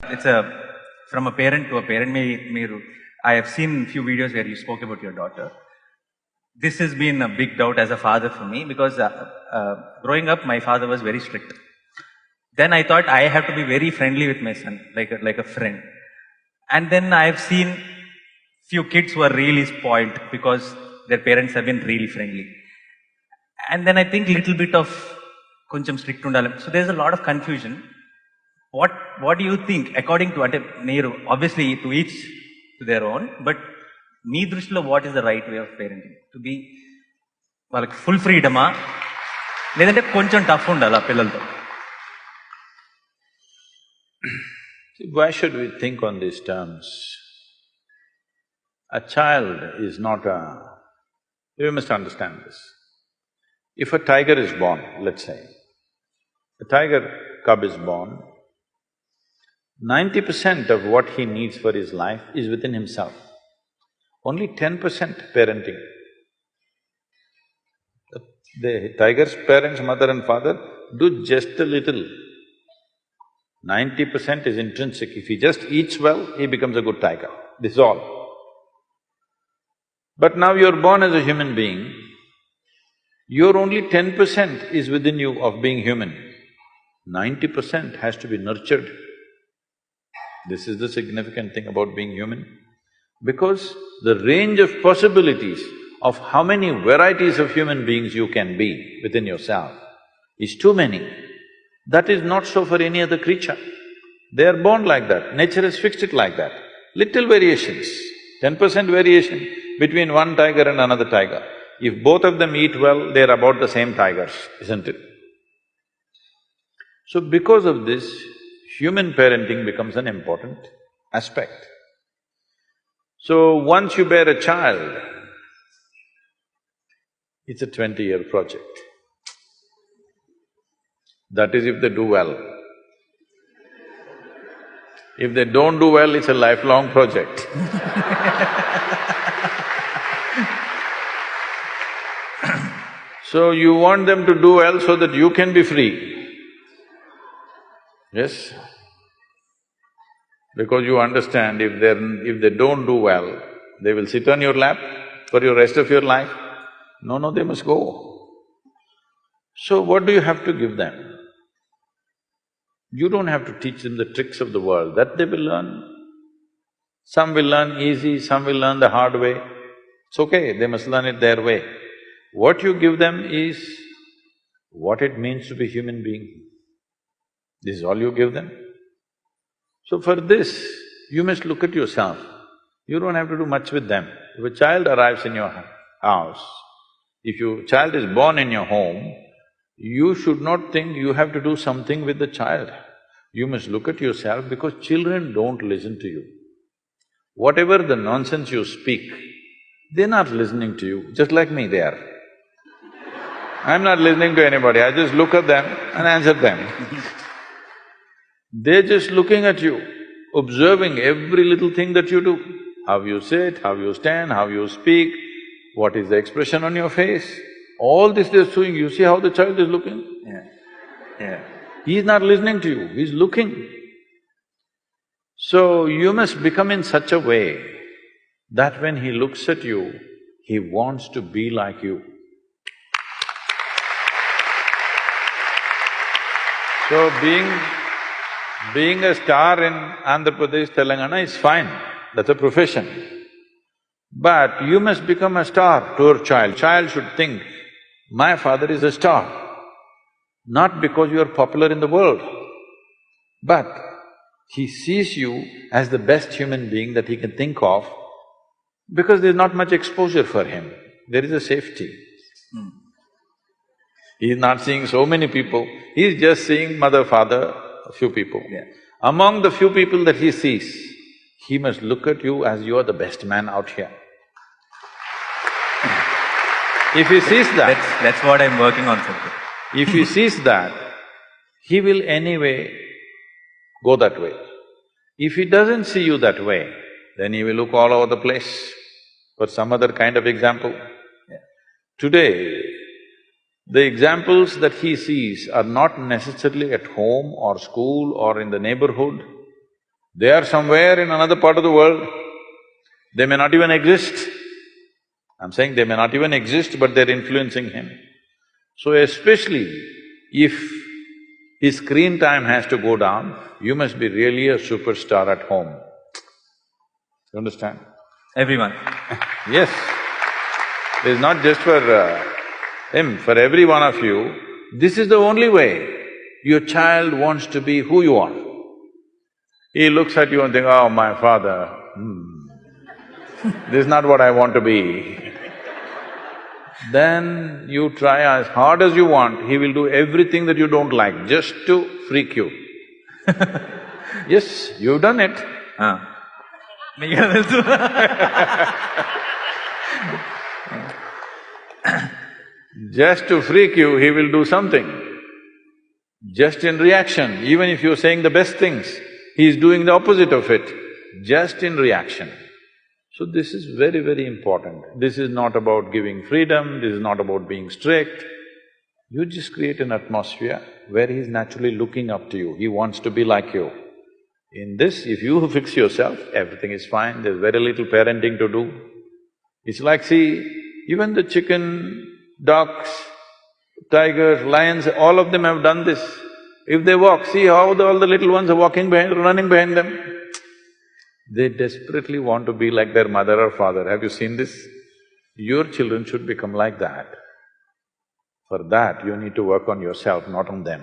It's from a parent to a parent. I have seen few videos where you spoke about your daughter. This has been a big doubt as a father for me because growing up, my father was very strict. Then I thought I have to be very friendly with my son, like a friend. And then I've seen few kids who are really spoiled because their parents have been really friendly. And then I think little bit of కొంచెం strict ఉండాలి. So there's a lot of confusion. What do you think according to అంటే మీరు obviously to each to their own, but మీ దృష్టిలో what is the right way of parenting? To be వాళ్ళకి full ఫ్రీడమా లేదంటే కొంచెం tough ఉండాలా పిల్లలతో? Why should we think on these terms? A child is not a… You must understand this. If a tiger is born, let's say, a tiger cub is born, 90% of what he needs for his life is within himself. Only 10% parenting. The tiger's parents, mother and father, do just a little. 90% is intrinsic. If he just eats well, he becomes a good tiger. This is all. But now you're born as a human being, your only 10% is within you of being human. 90% has to be nurtured. This is the significant thing about being human. Because the range of possibilities of how many varieties of human beings you can be within yourself is too many. That is not so for any other creature. They are born like that, nature has fixed it like that. Little variations, 10% variation between one tiger and another tiger. If both of them eat well, they're about the same tigers, isn't it? So because of this, human parenting becomes an important aspect. So once you bear a child, it's a 20-year project. That is if they do well. If they don't do well, it's a lifelong project. So you want them to do well so that you can be free. Yes? Because you understand if they don't do well, they will sit on your lap for your rest of your life. No, they must go. So what do you have to give them? You don't have to teach them the tricks of the world, that they will learn. Some will learn easy, some will learn the hard way. It's okay, they must learn it their way. What you give them is what it means to be human being. This is all you give them. So for this, you must look at yourself. You don't have to do much with them. If a child arrives in your house, if your child is born in your home, you should not think you have to do something with the child. You must look at yourself because children don't listen to you. Whatever the nonsense you speak, they're not listening to you, just like me they are. I'm not listening to anybody, I just look at them and answer them. They're just looking at you, observing every little thing that you do. How you sit, how you stand, how you speak, what is the expression on your face. All this they're doing, you see how the child is looking? Yeah. He's not listening to you, he's looking. So you must become in such a way that when he looks at you, he wants to be like you. So being a star in Andhra Pradesh, Telangana is fine, that's a profession. But you must become a star to your child. Child should think, my father is a star, not because you are popular in the world, but he sees you as the best human being that he can think of because there's not much exposure for him, there is a safety. He's not seeing so many people, he's just seeing mother, father, a few people. Yeah. Among the few people that he sees, he must look at you as you are the best man out here. If he sees that… That's what I'm working on, sir. If he sees that, he will anyway go that way. If he doesn't see you that way, then he will look all over the place for some other kind of example. Today, the examples that he sees are not necessarily at home or school or in the neighborhood. They are somewhere in another part of the world. They may not even exist. I'm saying they may not even exist, but they're influencing him. So especially if his screen time has to go down, you must be really a superstar at home. You understand? Everyone. Yes. It's not just for him, for every one of you, this is the only way your child wants to be who you are. He looks at you and thinks, oh, my father, this is not what I want to be. Then you try as hard as you want, he will do everything that you don't like just to freak you. Yes, you've done it. Mega తెలుసు. Just to freak you, he will do something. Just in reaction, even if you're saying the best things, he is doing the opposite of it, just in reaction. So this is very, very important. This is not about giving freedom, this is not about being strict. You just create an atmosphere where he's naturally looking up to you, he wants to be like you. In this, if you fix yourself, everything is fine, there's very little parenting to do. It's like, see, even the chicken, ducks, tigers, lions, all of them have done this. If they walk, see how all the little ones are walking behind, running behind them. They desperately want to be like their mother or father. Have you seen this? Your children should become like that. For that, you need to work on yourself, not on them.